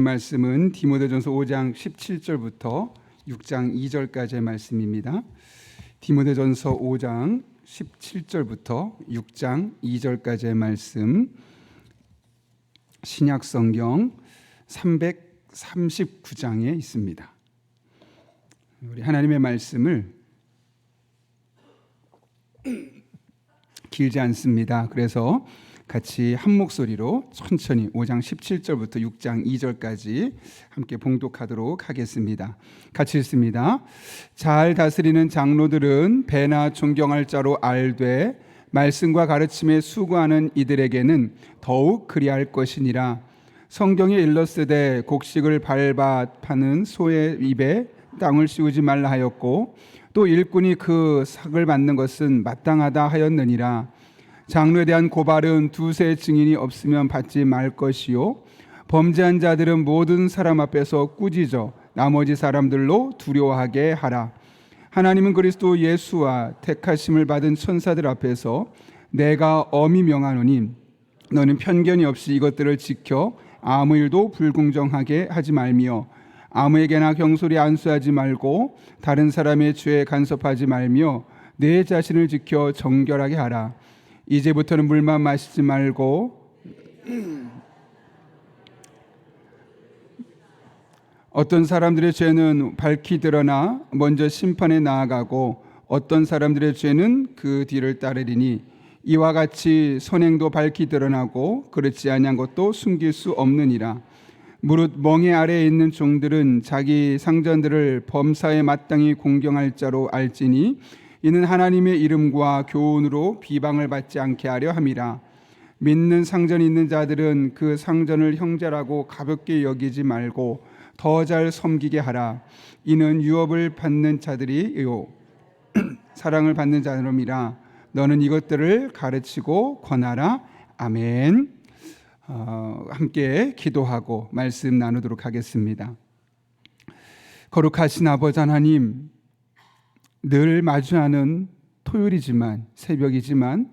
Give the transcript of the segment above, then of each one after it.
말씀은 디모데전서 5장 17절부터 6장 2절까지의 말씀입니다. 디모데전서 5장 17절부터 6장 2절까지의 말씀, 신약성경 339장에 있습니다. 우리 하나님의 말씀을 길지 않습니다. 그래서 같이 한 목소리로 천천히 5장 17절부터 6장 2절까지 함께 봉독하도록 하겠습니다. 같이 읽습니다. 잘 다스리는 장로들은 배나 존경할 자로 알되 말씀과 가르침에 수고하는 이들에게는 더욱 그리할 것이니라. 성경에 일렀으되 곡식을 밟아 파는 소의 입에 땅을 씌우지 말라 하였고 또 일꾼이 그 삭을 받는 것은 마땅하다 하였느니라. 장로에 대한 고발은 두세 증인이 없으면 받지 말 것이요 범죄한 자들은 모든 사람 앞에서 꾸짖어 나머지 사람들로 두려워하게 하라. 하나님은 그리스도 예수와 택하심을 받은 천사들 앞에서 내가 엄히 명하노니 너는 편견이 없이 이것들을 지켜 아무 일도 불공정하게 하지 말며 아무에게나 경솔히 안수하지 말고 다른 사람의 죄에 간섭하지 말며 내 자신을 지켜 정결하게 하라. 이제부터는 물만 마시지 말고 어떤 사람들의 죄는 밝히 드러나 먼저 심판에 나아가고 어떤 사람들의 죄는 그 뒤를 따르리니 이와 같이 선행도 밝히 드러나고 그렇지 아니한 것도 숨길 수 없느니라. 무릇 멍에 아래에 있는 종들은 자기 상전들을 범사에 마땅히 공경할 자로 알지니 이는 하나님의 이름과 교훈으로 비방을 받지 않게 하려 함이라. 믿는 상전이 있는 자들은 그 상전을 형제라고 가볍게 여기지 말고 더 잘 섬기게 하라. 이는 유업을 받는 자들이요 사랑을 받는 자들이라. 너는 이것들을 가르치고 권하라. 아멘. 함께 기도하고 말씀 나누도록 하겠습니다. 거룩하신 아버지 하나님, 늘 마주하는 토요일이지만 새벽이지만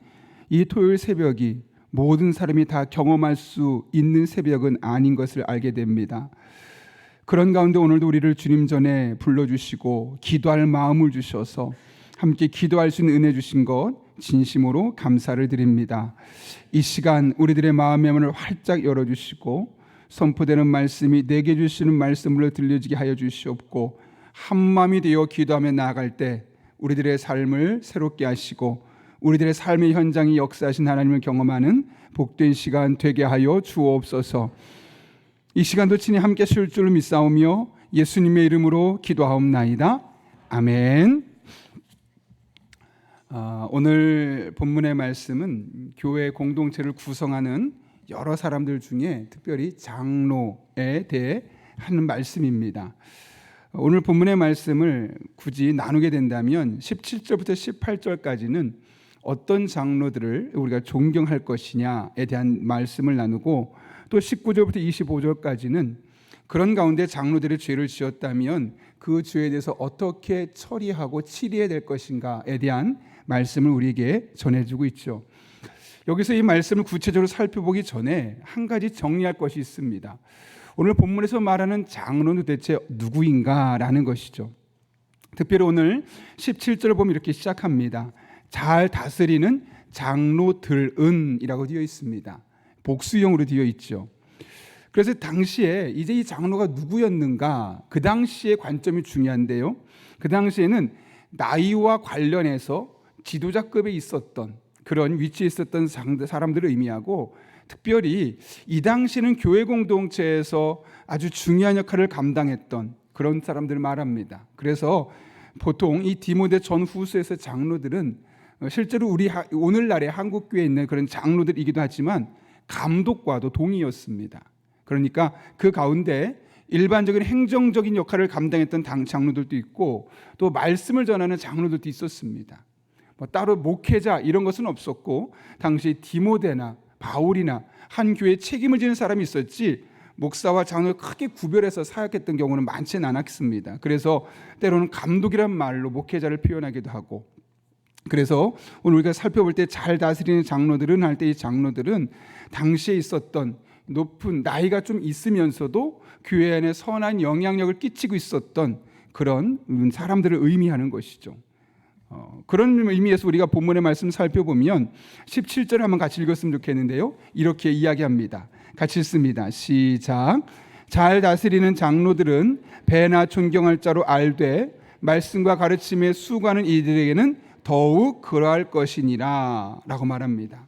이 토요일 새벽이 모든 사람이 다 경험할 수 있는 새벽은 아닌 것을 알게 됩니다. 그런 가운데 오늘도 우리를 주님 전에 불러주시고 기도할 마음을 주셔서 함께 기도할 수 있는 은혜 주신 것 진심으로 감사를 드립니다. 이 시간 우리들의 마음의 문을 활짝 열어주시고 선포되는 말씀이 내게 주시는 말씀으로 들려지게 하여 주시옵고 한마음이 되어 기도하며 나아갈 때 우리들의 삶을 새롭게 하시고 우리들의 삶의 현장이 역사하신 하나님을 경험하는 복된 시간 되게 하여 주옵소서. 이 시간도 친히 함께 하실 줄 믿사오며 예수님의 이름으로 기도하옵나이다. 아멘. 오늘 본문의 말씀은 교회 공동체를 구성하는 여러 사람들 중에 특별히 장로에 대해 하는 말씀입니다. 오늘 본문의 말씀을 굳이 나누게 된다면 17절부터 18절까지는 어떤 장로들을 우리가 존경할 것이냐에 대한 말씀을 나누고 또 19절부터 25절까지는 그런 가운데 장로들이 죄를 지었다면 그 죄에 대해서 어떻게 처리하고 치리해야 될 것인가에 대한 말씀을 우리에게 전해주고 있죠. 여기서 이 말씀을 구체적으로 살펴보기 전에 한 가지 정리할 것이 있습니다. 오늘 본문에서 말하는 장로는 도대체 누구인가라는 것이죠. 특별히 오늘 17절을 보면 이렇게 시작합니다. 잘 다스리는 장로들은 이라고 되어 있습니다. 복수형으로 되어 있죠. 그래서 당시에 이제 이 장로가 누구였는가, 그 당시의 관점이 중요한데요. 그 당시에는 나이와 관련해서 지도자급에 있었던 그런 위치에 있었던 사람들을 의미하고 특별히 이 당시는 교회 공동체에서 아주 중요한 역할을 감당했던 그런 사람들을 말합니다. 그래서 보통 이 디모데 전후서에서 장로들은 실제로 우리 오늘날의 한국교회에 있는 그런 장로들이기도 하지만 감독과도 동의였습니다. 그러니까 그 가운데 일반적인 행정적인 역할을 감당했던 장로들도 있고 또 말씀을 전하는 장로들도 있었습니다. 따로 목회자 이런 것은 없었고 당시 디모데나 바울이나 한 교회에 책임을 지는 사람이 있었지 목사와 장로를 크게 구별해서 사역했던 경우는 많지는 않았습니다. 그래서 때로는 감독이란 말로 목회자를 표현하기도 하고, 그래서 오늘 우리가 살펴볼 때 잘 다스리는 장로들은 할 때 이 장로들은 당시에 있었던 높은 나이가 좀 있으면서도 교회 안에 선한 영향력을 끼치고 있었던 그런 사람들을 의미하는 것이죠. 그런 의미에서 우리가 본문의 말씀 살펴보면 17절 한번 같이 읽었으면 좋겠는데요. 이렇게 이야기합니다. 같이 읽습니다. 시작. 잘 다스리는 장로들은 배나 존경할 자로 알되 말씀과 가르침에 수고하는 이들에게는 더욱 그러할 것이니라 라고 말합니다.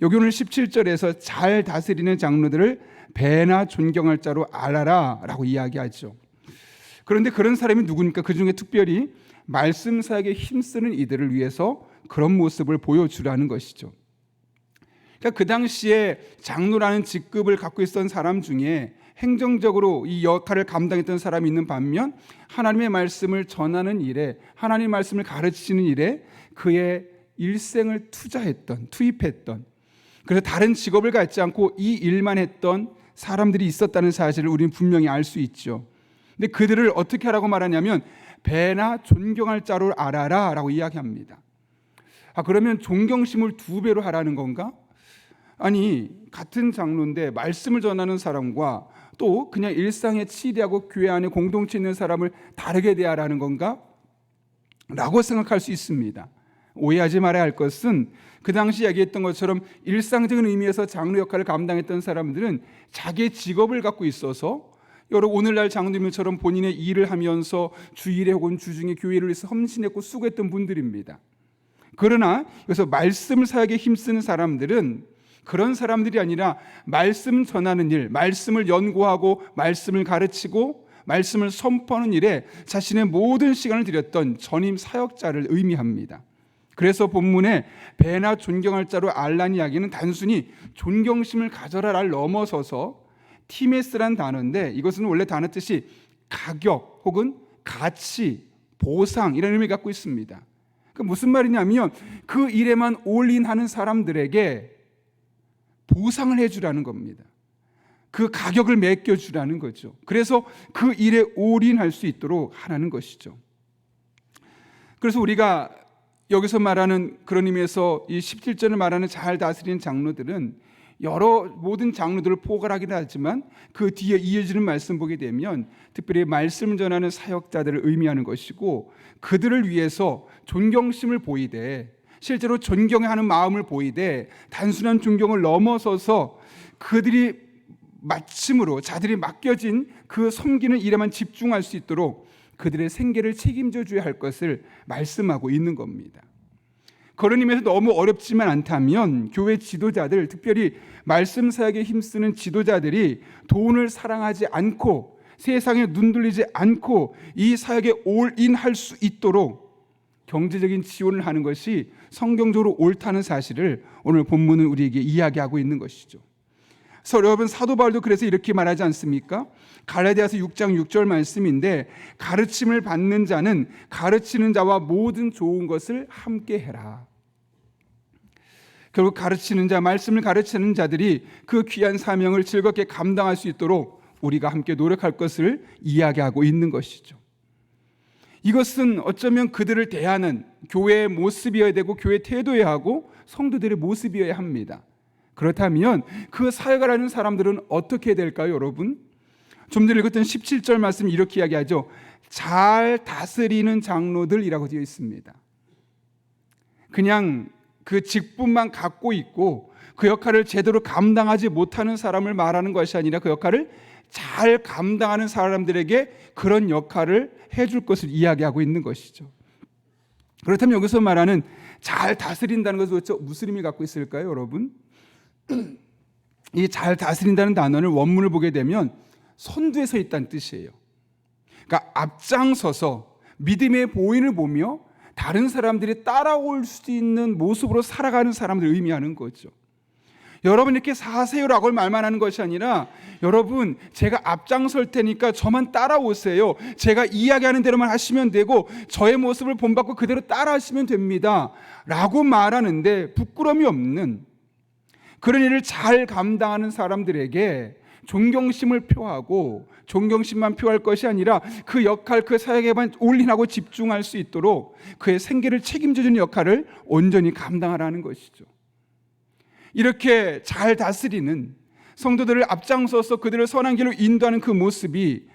여기 오늘 17절에서 잘 다스리는 장로들을 배나 존경할 자로 알아라 라고 이야기하죠. 그런데 그런 사람이 누구니까? 그 중에 특별히 말씀 사역에 힘쓰는 이들을 위해서 그런 모습을 보여주라는 것이죠. 그러니까 그 당시에 장로라는 직급을 갖고 있었던 사람 중에 행정적으로 이 역할을 감당했던 사람이 있는 반면 하나님의 말씀을 전하는 일에, 하나님의 말씀을 가르치는 일에 그의 일생을 투입했던, 그래서 다른 직업을 갖지 않고 이 일만 했던 사람들이 있었다는 사실을 우리는 분명히 알 수 있죠. 근데 그들을 어떻게 하라고 말하냐면 배나 존경할 자로 알아라 라고 이야기합니다. 그러면 존경심을 2배로 하라는 건가? 아니, 같은 장로인데 말씀을 전하는 사람과 또 그냥 일상에 치대하고 교회 안에 공동체 있는 사람을 다르게 대하라는 건가? 라고 생각할 수 있습니다. 오해하지 말아야 할 것은 그 당시 얘기했던 것처럼 일상적인 의미에서 장로 역할을 감당했던 사람들은 자기의 직업을 갖고 있어서 여러분 오늘날 장로님처럼 본인의 일을 하면서 주일에 혹은 주중에 교회를 위해서 헌신했고 수고했던 분들입니다. 그러나 여기서 말씀 사역에 힘쓰는 사람들은 그런 사람들이 아니라 말씀 전하는 일, 말씀을 연구하고 말씀을 가르치고 말씀을 선포하는 일에 자신의 모든 시간을 들였던 전임 사역자를 의미합니다. 그래서 본문에 배나 존경할 자로 알라는 이야기는 단순히 존경심을 가져라를 넘어서서 티메스란 단어인데 이것은 원래 단어 뜻이 가격 혹은 가치, 보상 이런 의미를 갖고 있습니다. 그 무슨 말이냐면 그 일에만 올인하는 사람들에게 보상을 해주라는 겁니다. 그 가격을 매겨주라는 거죠. 그래서 그 일에 올인할 수 있도록 하라는 것이죠. 그래서 우리가 여기서 말하는 그런 의미에서 이 17절을 말하는 잘 다스리는 장로들은 모든 장로들을 포괄하긴 하지만 그 뒤에 이어지는 말씀 보게 되면 특별히 말씀 전하는 사역자들을 의미하는 것이고 그들을 위해서 존경심을 보이되 실제로 존경하는 마음을 보이되 단순한 존경을 넘어서서 그들이 마침으로 자들이 맡겨진 그 섬기는 일에만 집중할 수 있도록 그들의 생계를 책임져 줘야 할 것을 말씀하고 있는 겁니다. 그런 의미에서 너무 어렵지만 않다면 교회 지도자들, 특별히 말씀 사역에 힘쓰는 지도자들이 돈을 사랑하지 않고 세상에 눈 돌리지 않고 이 사역에 올인할 수 있도록 경제적인 지원을 하는 것이 성경적으로 옳다는 사실을 오늘 본문은 우리에게 이야기하고 있는 것이죠. 그래서 여러분 사도 바울도 그래서 이렇게 말하지 않습니까? 갈라디아서 6장 6절 말씀인데 가르침을 받는 자는 가르치는 자와 모든 좋은 것을 함께 해라. 결국 가르치는 자, 말씀을 가르치는 자들이 그 귀한 사명을 즐겁게 감당할 수 있도록 우리가 함께 노력할 것을 이야기하고 있는 것이죠. 이것은 어쩌면 그들을 대하는 교회의 모습이어야 되고 교회의 태도여야 하고 성도들의 모습이어야 합니다. 그렇다면 그 사역을 하는 사람들은 어떻게 될까요, 여러분? 좀 전에 읽었던 17절 말씀 이렇게 이야기하죠. 잘 다스리는 장로들이라고 되어 있습니다. 그냥 그 직분만 갖고 있고 그 역할을 제대로 감당하지 못하는 사람을 말하는 것이 아니라 그 역할을 잘 감당하는 사람들에게 그런 역할을 해줄 것을 이야기하고 있는 것이죠. 그렇다면 여기서 말하는 잘 다스린다는 것은 도대체 무슨 의미를 갖고 있을까요, 여러분? 이 잘 다스린다는 단어를 원문을 보게 되면 선두에 서 있다는 뜻이에요. 그러니까 앞장서서 믿음의 보인을 보며 다른 사람들이 따라올 수 있는 모습으로 살아가는 사람들을 의미하는 거죠. 여러분 이렇게 사세요라고 말만 하는 것이 아니라 여러분 제가 앞장설 테니까 저만 따라오세요. 제가 이야기하는 대로만 하시면 되고 저의 모습을 본받고 그대로 따라하시면 됩니다 라고 말하는데 부끄러움이 없는 그런 일을 잘 감당하는 사람들에게 존경심을 표하고 존경심만 표할 것이 아니라 그 역할, 그 사역에만 올인하고 집중할 수 있도록 그의 생계를 책임져주는 역할을 온전히 감당하라는 것이죠. 이렇게 잘 다스리는 성도들을 앞장서서 그들을 선한 길로 인도하는 그 모습이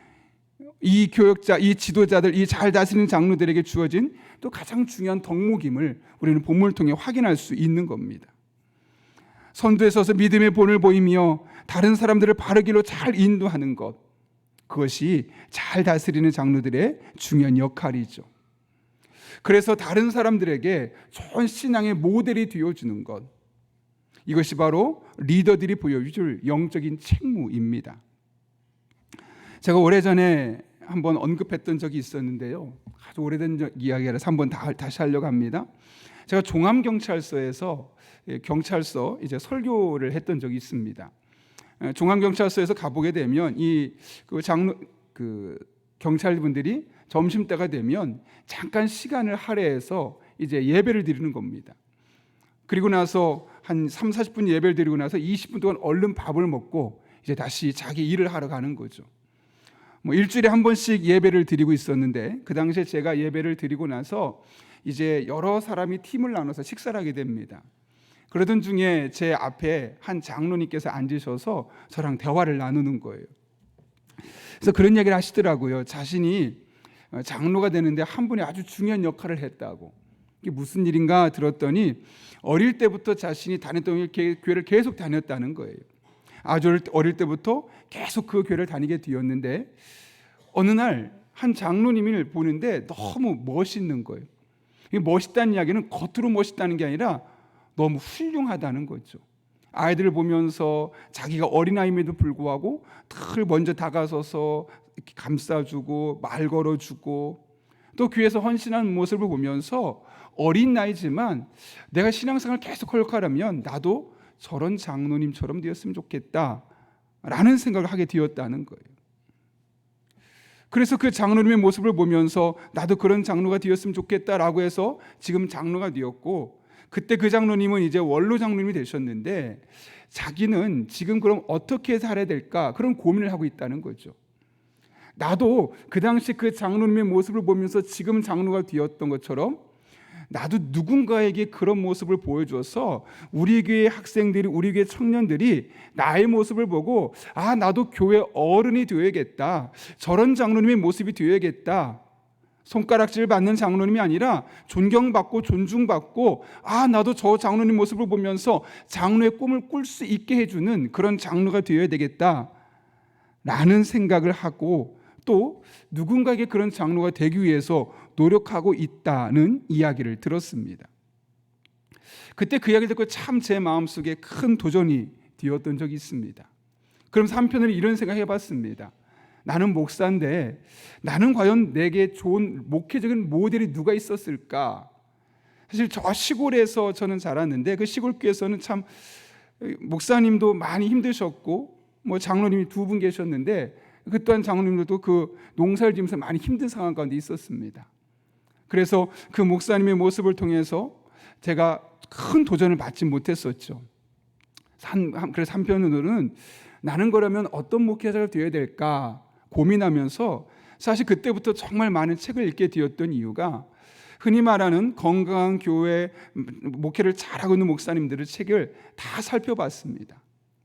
이 교역자, 이 지도자들, 이 잘 다스리는 장로들에게 주어진 또 가장 중요한 덕목임을 우리는 본문을 통해 확인할 수 있는 겁니다. 선두에 서서 믿음의 본을 보이며 다른 사람들을 바른 길로 잘 인도하는 것, 그것이 잘 다스리는 장로들의 중요한 역할이죠. 그래서 다른 사람들에게 좋은 신앙의 모델이 되어주는 것, 이것이 바로 리더들이 보여줄 영적인 책무입니다. 제가 오래전에 한번 언급했던 적이 있었는데요, 아주 오래된 이야기라서 한번 다시 하려고 합니다. 제가 종암경찰서에서 경찰서 이제 설교를 했던 적이 있습니다. 종암경찰서에서 가보게 되면 그 경찰분들이 점심 때가 되면 잠깐 시간을 할애해서 이제 예배를 드리는 겁니다. 그리고 나서 한 30-40분 예배를 드리고 나서 20분 동안 얼른 밥을 먹고 이제 다시 자기 일을 하러 가는 거죠. 일주일에 한 번씩 예배를 드리고 있었는데, 그 당시에 제가 예배를 드리고 나서 이제 여러 사람이 팀을 나눠서 식사를 하게 됩니다. 그러던 중에 제 앞에 한 장로님께서 앉으셔서 저랑 대화를 나누는 거예요. 그래서 그런 얘기를 하시더라고요. 자신이 장로가 되는데 한 분이 아주 중요한 역할을 했다고. 이게 무슨 일인가 들었더니 어릴 때부터 자신이 다녔던 교회를 계속 다녔다는 거예요. 아주 어릴 때부터 계속 그 교회를 다니게 되었는데, 어느 날 한 장로님을 보는데 너무 멋있는 거예요. 멋있다는 이야기는 겉으로 멋있다는 게 아니라 너무 훌륭하다는 거죠. 아이들을 보면서 자기가 어린아이임에도 불구하고 늘 먼저 다가서서 이렇게 감싸주고 말 걸어주고, 또 교회에서 헌신하는 모습을 보면서 어린 나이지만 내가 신앙생활을 계속 헐떡하려면 나도 저런 장로님처럼 되었으면 좋겠다라는 생각을 하게 되었다는 거예요. 그래서 그 장로님의 모습을 보면서 나도 그런 장로가 되었으면 좋겠다라고 해서 지금 장로가 되었고, 그때 그 장로님은 이제 원로 장로님이 되셨는데 자기는 지금 그럼 어떻게 살아야 될까, 그런 고민을 하고 있다는 거죠. 나도 그 당시 그 장로님의 모습을 보면서 지금 장로가 되었던 것처럼 나도 누군가에게 그런 모습을 보여줘서 우리 교회 학생들이, 우리 교회 청년들이 나의 모습을 보고 나도 교회 어른이 되어야겠다, 저런 장로님의 모습이 되어야겠다, 손가락질 받는 장로님이 아니라 존경받고 존중받고 나도 저 장로님 모습을 보면서 장로의 꿈을 꿀 수 있게 해주는 그런 장로가 되어야 되겠다 라는 생각을 하고, 또 누군가에게 그런 장로가 되기 위해서 노력하고 있다는 이야기를 들었습니다. 그때 그 이야기를 듣고 참 제 마음속에 큰 도전이 되었던 적이 있습니다. 그럼 한편으로 이런 생각 해봤습니다. 나는 목사인데 나는 과연 내게 좋은 목회적인 모델이 누가 있었을까? 사실 저 시골에서 저는 자랐는데 그 시골 교회에서는 참 목사님도 많이 힘드셨고 장로님이 2분 계셨는데 그 또한 장로님들도 그 농사를 지으면서 많이 힘든 상황 가운데 있었습니다. 그래서 그 목사님의 모습을 통해서 제가 큰 도전을 받지 못했었죠. 그래서 한편으로는 나는 그러면 어떤 목회자가 되어야 될까 고민하면서 사실 그때부터 정말 많은 책을 읽게 되었던 이유가, 흔히 말하는 건강한 교회 목회를 잘하고 있는 목사님들의 책을 다 살펴봤습니다.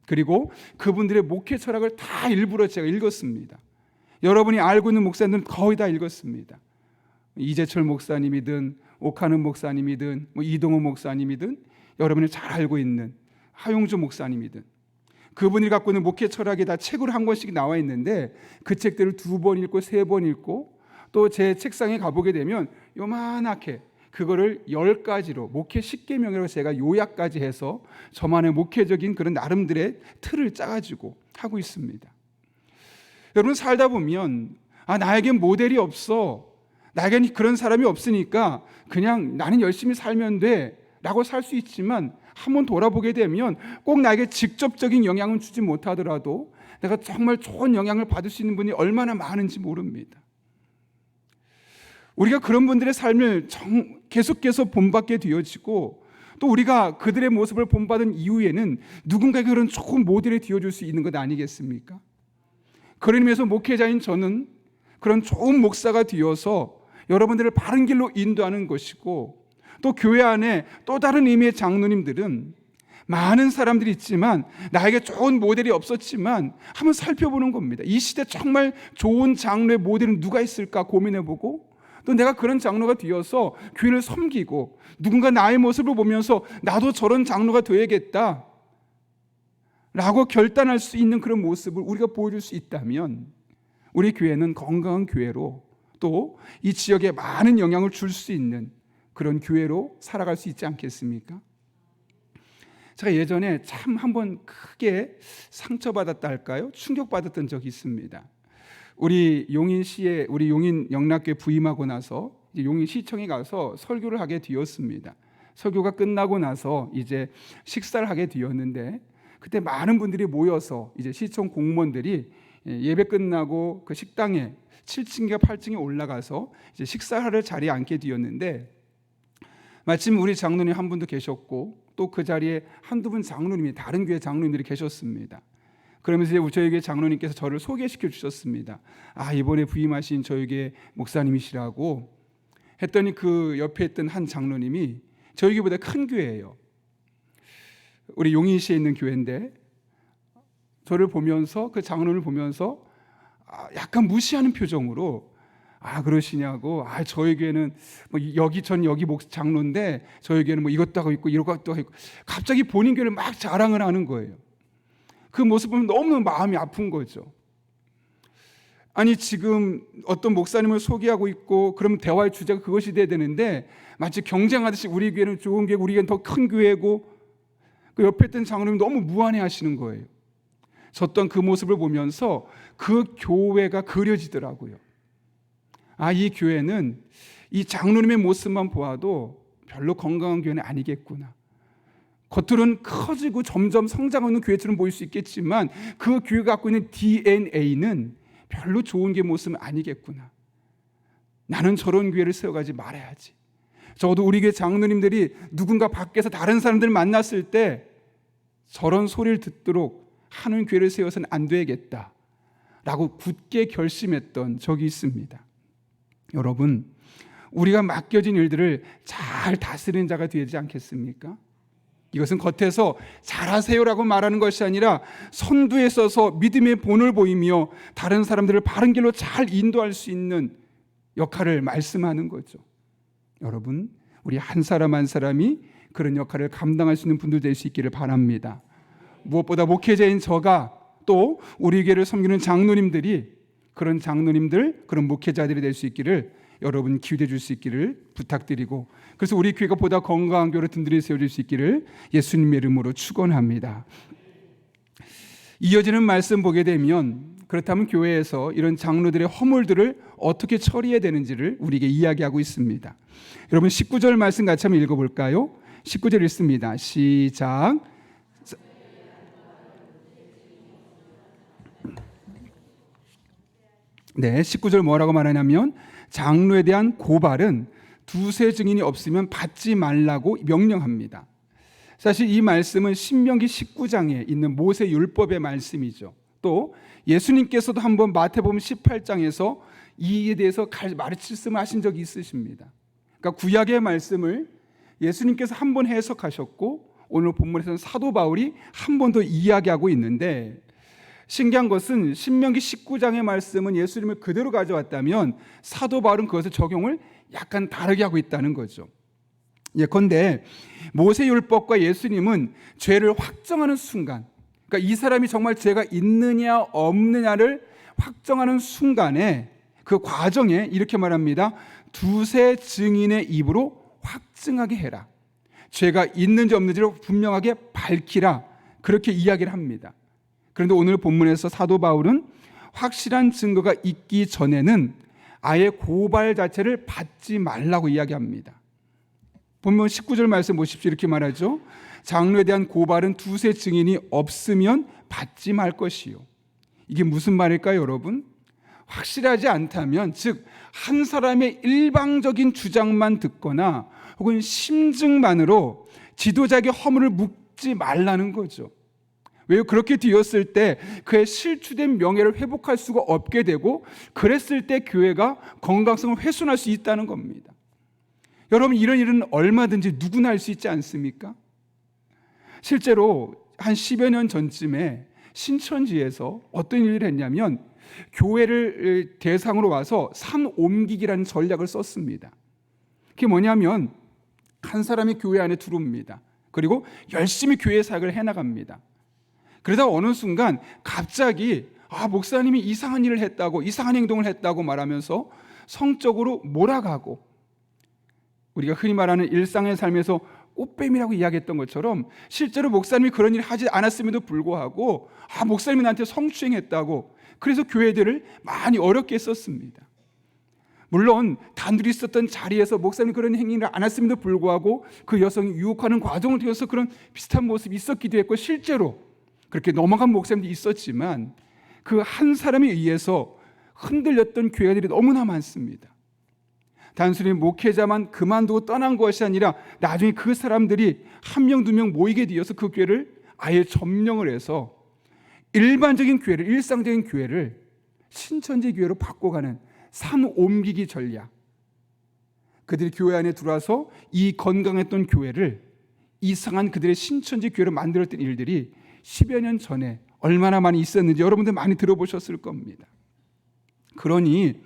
그리고 그분들의 목회 철학을 다 일부러 제가 읽었습니다. 여러분이 알고 있는 목사님들은 거의 다 읽었습니다. 이재철 목사님이든 옥하는 목사님이든 이동호 목사님이든 여러분이 잘 알고 있는 하용주 목사님이든 그분이 갖고 있는 목회 철학이 다 책으로 한 권씩 나와 있는데 그 책들을 2번 읽고 3번 읽고, 또 제 책상에 가보게 되면 요만하게 그거를 10가지로 목회 10계명이라고 제가 요약까지 해서 저만의 목회적인 그런 나름들의 틀을 짜가지고 하고 있습니다. 여러분, 살다 보면 나에겐 모델이 없어, 나에겐 그런 사람이 없으니까 그냥 나는 열심히 살면 돼 라고 살 수 있지만, 한번 돌아보게 되면 꼭 나에게 직접적인 영향을 주지 못하더라도 내가 정말 좋은 영향을 받을 수 있는 분이 얼마나 많은지 모릅니다. 우리가 그런 분들의 삶을 계속해서 본받게 되어지고, 또 우리가 그들의 모습을 본받은 이후에는 누군가에게 그런 좋은 모델이 되어줄 수 있는 것 아니겠습니까? 그런 의미에서 목회자인 저는 그런 좋은 목사가 되어서 여러분들을 바른 길로 인도하는 것이고, 또 교회 안에 또 다른 의미의 장로님들은 많은 사람들이 있지만 나에게 좋은 모델이 없었지만 한번 살펴보는 겁니다. 이 시대 정말 좋은 장로의 모델은 누가 있을까 고민해보고, 또 내가 그런 장로가 되어서 교회를 섬기고 누군가 나의 모습을 보면서 나도 저런 장로가 되어야겠다 라고 결단할 수 있는 그런 모습을 우리가 보여줄 수 있다면 우리 교회는 건강한 교회로, 또 이 지역에 많은 영향을 줄 수 있는 그런 교회로 살아갈 수 있지 않겠습니까? 제가 예전에 참 한번 크게 상처받았다 할까요? 충격받았던 적이 있습니다. 우리 용인시에, 우리 용인 영락교회 부임하고 나서 이제 용인시청에 가서 설교를 하게 되었습니다. 설교가 끝나고 나서 이제 식사를 하게 되었는데, 그때 많은 분들이 모여서 이제 시청 공무원들이 예배 끝나고 그 식당에 7층인가 8층에 올라가서 이제 식사할 자리에 앉게 되었는데, 마침 우리 장로님 한 분도 계셨고 또 그 자리에 한두 분 장로님이, 다른 교회 장로님들이 계셨습니다. 그러면서 이제 저희 교회 장로님께서 저를 소개시켜 주셨습니다. 이번에 부임하신 저희 교회 목사님이시라고 했더니, 그 옆에 있던 한 장로님이 저희 교회보다 큰 교회예요. 우리 용인시에 있는 교회인데, 저를 보면서, 그 장로를 보면서 약간 무시하는 표정으로 그러시냐고, 저희 교회는 뭐 여기 장로인데 저희 교회는 뭐 이것도 하고 있고 이것도 하고 있고, 갑자기 본인 교회를 막 자랑을 하는 거예요. 그 모습 보면 너무 마음이 아픈 거죠. 아니, 지금 어떤 목사님을 소개하고 있고 그러면 대화의 주제가 그것이 돼야 되는데, 마치 경쟁하듯이 우리 교회는 좋은 교회, 우리 교회는 더 큰 교회고, 그 옆에 있던 장로님이 너무 무안해 하시는 거예요. 저 또한 그 모습을 보면서 그 교회가 그려지더라고요. 이 교회는 이 장로님의 모습만 보아도 별로 건강한 교회는 아니겠구나. 겉으로는 커지고 점점 성장하는 교회처럼 보일 수 있겠지만 그 교회가 갖고 있는 DNA는 별로 좋은 교회 모습은 아니겠구나. 나는 저런 교회를 세워가지 말아야지. 적어도 우리 교회 장로님들이 누군가 밖에서 다른 사람들을 만났을 때 저런 소리를 듣도록 하는 교회를 세워서는 안 되겠다 라고 굳게 결심했던 적이 있습니다. 여러분, 우리가 맡겨진 일들을 잘 다스리는 자가 되지 않겠습니까? 이것은 겉에서 잘하세요라고 말하는 것이 아니라 선두에 서서 믿음의 본을 보이며 다른 사람들을 바른 길로 잘 인도할 수 있는 역할을 말씀하는 거죠. 여러분, 우리 한 사람 한 사람이 그런 역할을 감당할 수 있는 분들 될 수 있기를 바랍니다. 무엇보다 목회자인 저가, 또 우리 교회를 섬기는 장로님들이 그런 장로님들, 그런 목회자들이 될 수 있기를 여러분 기회해 줄 수 있기를 부탁드리고, 그래서 우리 교회가 보다 건강한 교회로 든든히 세워질 수 있기를 예수님의 이름으로 축원합니다. 이어지는 말씀 보게 되면, 그렇다면 교회에서 이런 장로들의 허물들을 어떻게 처리해야 되는지를 우리에게 이야기하고 있습니다. 여러분 19절 말씀 같이 한번 읽어볼까요? 19절 읽습니다. 시작. 네, 19절 뭐라고 말하냐면, 장로에 대한 고발은 두세 증인이 없으면 받지 말라고 명령합니다. 사실 이 말씀은 신명기 19장에 있는 모세 율법의 말씀이죠. 또 예수님께서도 한번 마태복음 18장에서 이에 대해서 말씀을 하신 적이 있으십니다. 그러니까 구약의 말씀을 예수님께서 한 번 해석하셨고, 오늘 본문에서는 사도 바울이 한 번 더 이야기하고 있는데, 신기한 것은 신명기 19장의 말씀은 예수님을 그대로 가져왔다면 사도 바울은 그것을 적용을 약간 다르게 하고 있다는 거죠. 예컨대 모세율법과 예수님은 죄를 확정하는 순간, 그러니까 이 사람이 정말 죄가 있느냐 없느냐를 확정하는 순간에, 그 과정에 이렇게 말합니다. 두세 증인의 입으로 확증하게 해라. 죄가 있는지 없는지를 분명하게 밝히라. 그렇게 이야기를 합니다. 그런데 오늘 본문에서 사도 바울은 확실한 증거가 있기 전에는 아예 고발 자체를 받지 말라고 이야기합니다. 본문 19절 말씀 보십시오. 이렇게 말하죠. 장로에 대한 고발은 두세 증인이 없으면 받지 말 것이요. 이게 무슨 말일까요, 여러분? 확실하지 않다면, 즉 한 사람의 일방적인 주장만 듣거나 혹은 심증만으로 지도자에게 허물을 묻지 말라는 거죠. 왜? 그렇게 되었을 때 그의 실추된 명예를 회복할 수가 없게 되고, 그랬을 때 교회가 건강성을 훼손할 수 있다는 겁니다. 여러분, 이런 일은 얼마든지 누구나 할 수 있지 않습니까? 실제로 한 10여 년 전쯤에 신천지에서 어떤 일을 했냐면 교회를 대상으로 와서 산 옮기기라는 전략을 썼습니다. 그게 뭐냐면 한 사람이 교회 안에 들어옵니다. 그리고 열심히 교회 사역을 해나갑니다. 그러다 어느 순간 갑자기 목사님이 이상한 일을 했다고, 이상한 행동을 했다고 말하면서 성적으로 몰아가고, 우리가 흔히 말하는 일상의 삶에서 꽃뱀이라고 이야기했던 것처럼 실제로 목사님이 그런 일을 하지 않았음에도 불구하고 목사님이 나한테 성추행했다고, 그래서 교회들을 많이 어렵게 했었습니다. 물론 단둘이 있었던 자리에서 목사님이 그런 행위를 안 했음에도 불구하고 그 여성이 유혹하는 과정을 통해서 그런 비슷한 모습이 있었기도 했고, 실제로 그렇게 넘어간 목사님도 있었지만 그 한 사람에 의해서 흔들렸던 교회들이 너무나 많습니다. 단순히 목회자만 그만두고 떠난 것이 아니라 나중에 그 사람들이 한 명, 두 명 모이게 되어서 그 교회를 아예 점령을 해서 일반적인 교회를, 일상적인 교회를 신천지 교회로 바꿔가는 산 옮기기 전략. 그들이 교회 안에 들어와서 이 건강했던 교회를 이상한 그들의 신천지 교회로 만들었던 일들이 10여 년 전에 얼마나 많이 있었는지 여러분들 많이 들어보셨을 겁니다. 그러니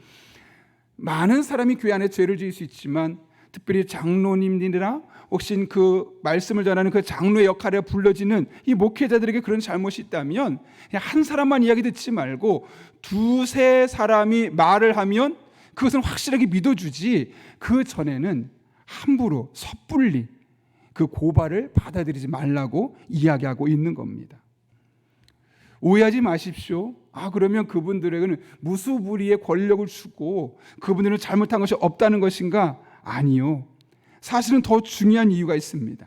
많은 사람이 교회 안에 죄를 지을 수 있지만 특별히 장로님들이나 혹시 그 말씀을 전하는 그 장로의 역할에 불려지는 이 목회자들에게 그런 잘못이 있다면 그냥 한 사람만 이야기 듣지 말고 두세 사람이 말을 하면 그것은 확실하게 믿어주지, 그 전에는 함부로 섣불리 그 고발을 받아들이지 말라고 이야기하고 있는 겁니다. 오해하지 마십시오. 그러면 그분들에게는 무수부리의 권력을 주고 그분들은 잘못한 것이 없다는 것인가? 아니요. 사실은 더 중요한 이유가 있습니다.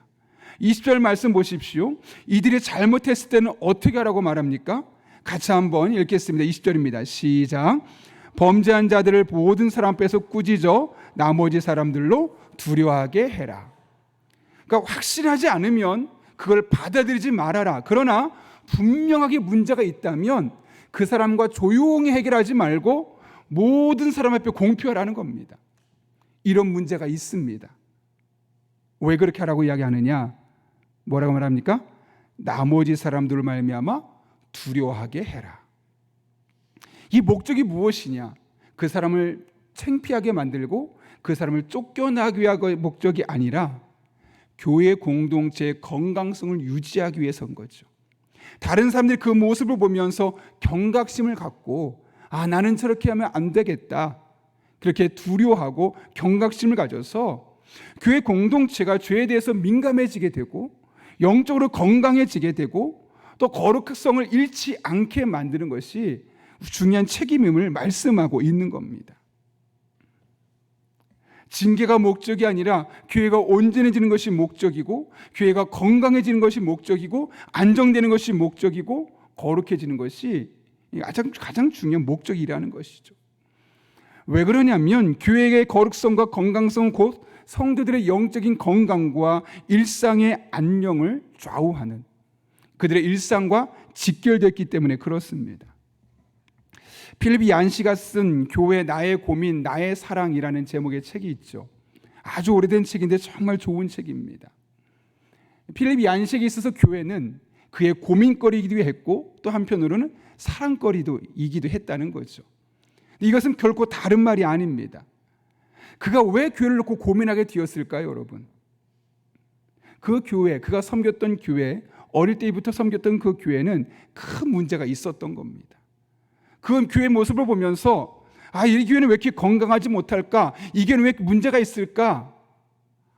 20절 말씀 보십시오. 이들이 잘못했을 때는 어떻게 하라고 말합니까? 같이 한번 읽겠습니다. 20절입니다. 시작. 범죄한 자들을 모든 사람 앞에서 꾸짖어 나머지 사람들로 두려워하게 해라. 그러니까 확실하지 않으면 그걸 받아들이지 말아라. 그러나 분명하게 문제가 있다면 그 사람과 조용히 해결하지 말고 모든 사람 앞에 공표하라는 겁니다. 이런 문제가 있습니다. 왜 그렇게 하라고 이야기하느냐? 뭐라고 말합니까? 나머지 사람들을 말미암아 두려워하게 해라. 이 목적이 무엇이냐? 그 사람을 창피하게 만들고 그 사람을 쫓겨나기 위한 목적이 아니라 교회 공동체의 건강성을 유지하기 위해서인 거죠. 다른 사람들이 그 모습을 보면서 경각심을 갖고 나는 저렇게 하면 안 되겠다, 그렇게 두려워하고 경각심을 가져서 교회 공동체가 죄에 대해서 민감해지게 되고 영적으로 건강해지게 되고 또 거룩성을 잃지 않게 만드는 것이 중요한 책임임을 말씀하고 있는 겁니다. 징계가 목적이 아니라 교회가 온전해지는 것이 목적이고, 교회가 건강해지는 것이 목적이고, 안정되는 것이 목적이고, 거룩해지는 것이 가장 중요한 목적이라는 것이죠. 왜 그러냐면 교회의 거룩성과 건강성은 곧 성도들의 영적인 건강과 일상의 안녕을 좌우하는 그들의 일상과 직결됐기 때문에 그렇습니다. 필립 얀시가 쓴 교회 나의 고민 나의 사랑이라는 제목의 책이 있죠. 아주 오래된 책인데 정말 좋은 책입니다. 필립 얀시에게 있어서 교회는 그의 고민거리이기도 했고 또 한편으로는 사랑거리이기도 했다는 거죠. 이것은 결코 다른 말이 아닙니다. 그가 왜 교회를 놓고 고민하게 되었을까요, 여러분? 그 교회, 그가 섬겼던 교회, 어릴 때부터 섬겼던 그 교회는 큰 문제가 있었던 겁니다. 그 교회 모습을 보면서 이 교회는 왜 이렇게 건강하지 못할까? 이 교회는 왜 문제가 있을까?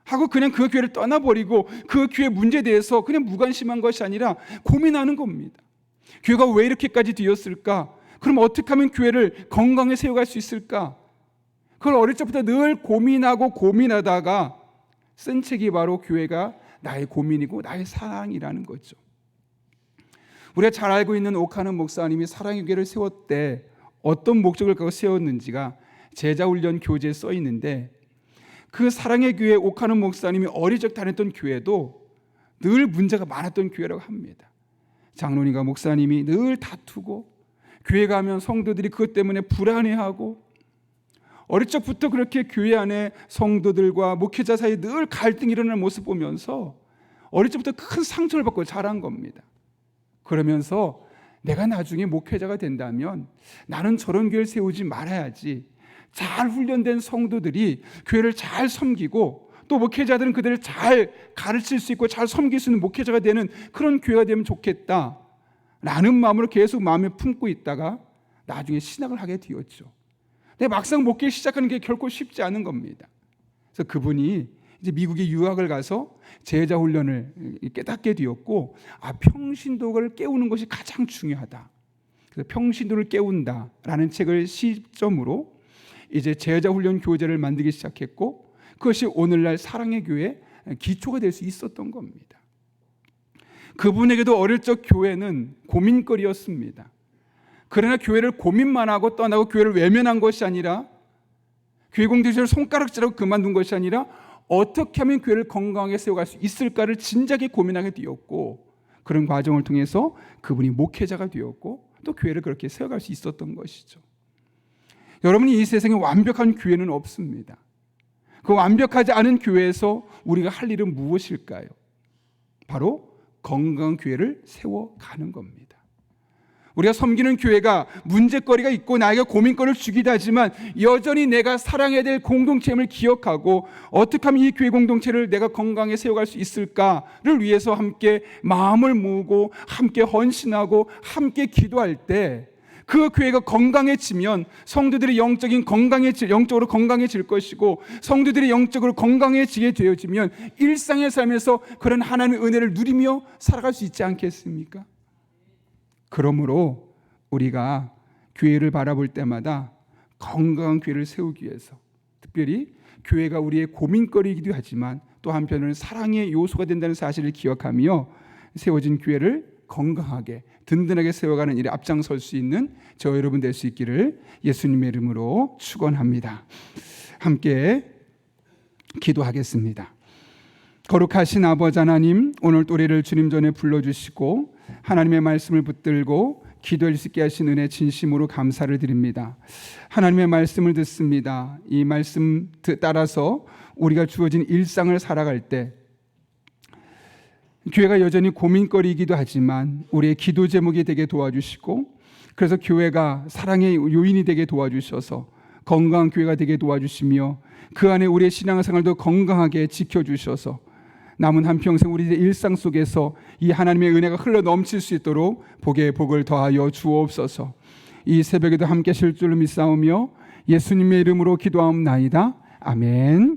하고 그냥 그 교회를 떠나버리고 그 교회 문제에 대해서 그냥 무관심한 것이 아니라 고민하는 겁니다. 교회가 왜 이렇게까지 되었을까? 그럼 어떻게 하면 교회를 건강에 세워갈 수 있을까? 그걸 어릴 적부터 늘 고민하다가 쓴 책이 바로 교회가 나의 고민이고 나의 사랑이라는 거죠. 우리가 잘 알고 있는 오카는 목사님이 사랑의 교회를 세웠을 때 어떤 목적을 갖고 세웠는지가 제자훈련 교재에 써 있는데, 그 사랑의 교회 오카는 목사님이 어릴 적 다녔던 교회도 늘 문제가 많았던 교회라고 합니다. 장로님과 목사님이 늘 다투고, 교회 가면 성도들이 그것 때문에 불안해하고, 어릴 적부터 그렇게 교회 안에 성도들과 목회자 사이에 늘 갈등이 일어나는 모습 보면서 어릴 적부터 큰 상처를 받고 자란 겁니다. 그러면서 내가 나중에 목회자가 된다면 나는 저런 교회를 세우지 말아야지. 잘 훈련된 성도들이 교회를 잘 섬기고 또 목회자들은 그들을 잘 가르칠 수 있고 잘 섬길 수 있는 목회자가 되는 그런 교회가 되면 좋겠다라는 마음으로 계속 마음에 품고 있다가 나중에 신학을 하게 되었죠. 근데 막상 목회 시작하는 게 결코 쉽지 않은 겁니다. 그래서 그분이 이제 미국에 유학을 가서 제자 훈련을 깨닫게 되었고, 평신도를 깨우는 것이 가장 중요하다. 그래서 평신도를 깨운다라는 책을 시점으로 이제 제자 훈련 교재를 만들기 시작했고, 그것이 오늘날 사랑의 교회 기초가 될 수 있었던 겁니다. 그분에게도 어릴 적 교회는 고민거리였습니다. 그러나 교회를 고민만 하고 떠나고 교회를 외면한 것이 아니라, 교회 공동체를 손가락질하고 그만둔 것이 아니라 어떻게 하면 교회를 건강하게 세워갈 수 있을까를 진작에 고민하게 되었고, 그런 과정을 통해서 그분이 목회자가 되었고 또 교회를 그렇게 세워갈 수 있었던 것이죠. 여러분이 이 세상에 완벽한 교회는 없습니다. 그 완벽하지 않은 교회에서 우리가 할 일은 무엇일까요? 바로 건강한 교회를 세워가는 겁니다. 우리가 섬기는 교회가 문제거리가 있고 나에게 고민거리를 주기도 하지만 여전히 내가 사랑해야 될 공동체임을 기억하고 어떻게 하면 이 교회 공동체를 내가 건강하게 세워갈 수 있을까를 위해서 함께 마음을 모으고 함께 헌신하고 함께 기도할 때 그 교회가 건강해지면 성도들이 영적으로 건강해질 것이고, 성도들이 영적으로 건강해지게 되어지면 일상의 삶에서 그런 하나님의 은혜를 누리며 살아갈 수 있지 않겠습니까? 그러므로 우리가 교회를 바라볼 때마다 건강한 교회를 세우기 위해서, 특별히 교회가 우리의 고민거리이기도 하지만 또 한편으로는 사랑의 요소가 된다는 사실을 기억하며 세워진 교회를 건강하게 든든하게 세워가는 일에 앞장설 수 있는 저 여러분 될 수 있기를 예수님의 이름으로 축원합니다. 함께 기도하겠습니다. 거룩하신 아버지 하나님, 오늘 또 우리를 주님 전에 불러주시고 하나님의 말씀을 붙들고 기도할 수 있게 하신 은혜 진심으로 감사를 드립니다. 하나님의 말씀을 듣습니다. 이 말씀 따라서 우리가 주어진 일상을 살아갈 때 교회가 여전히 고민거리이기도 하지만 우리의 기도 제목이 되게 도와주시고, 그래서 교회가 사랑의 요인이 되게 도와주셔서 건강한 교회가 되게 도와주시며 그 안에 우리의 신앙생활도 건강하게 지켜주셔서 남은 한평생 우리의 일상 속에서 이 하나님의 은혜가 흘러 넘칠 수 있도록 복에 복을 더하여 주옵소서. 이 새벽에도 함께 하실 줄로 믿사오며 예수님의 이름으로 기도하옵나이다. 아멘.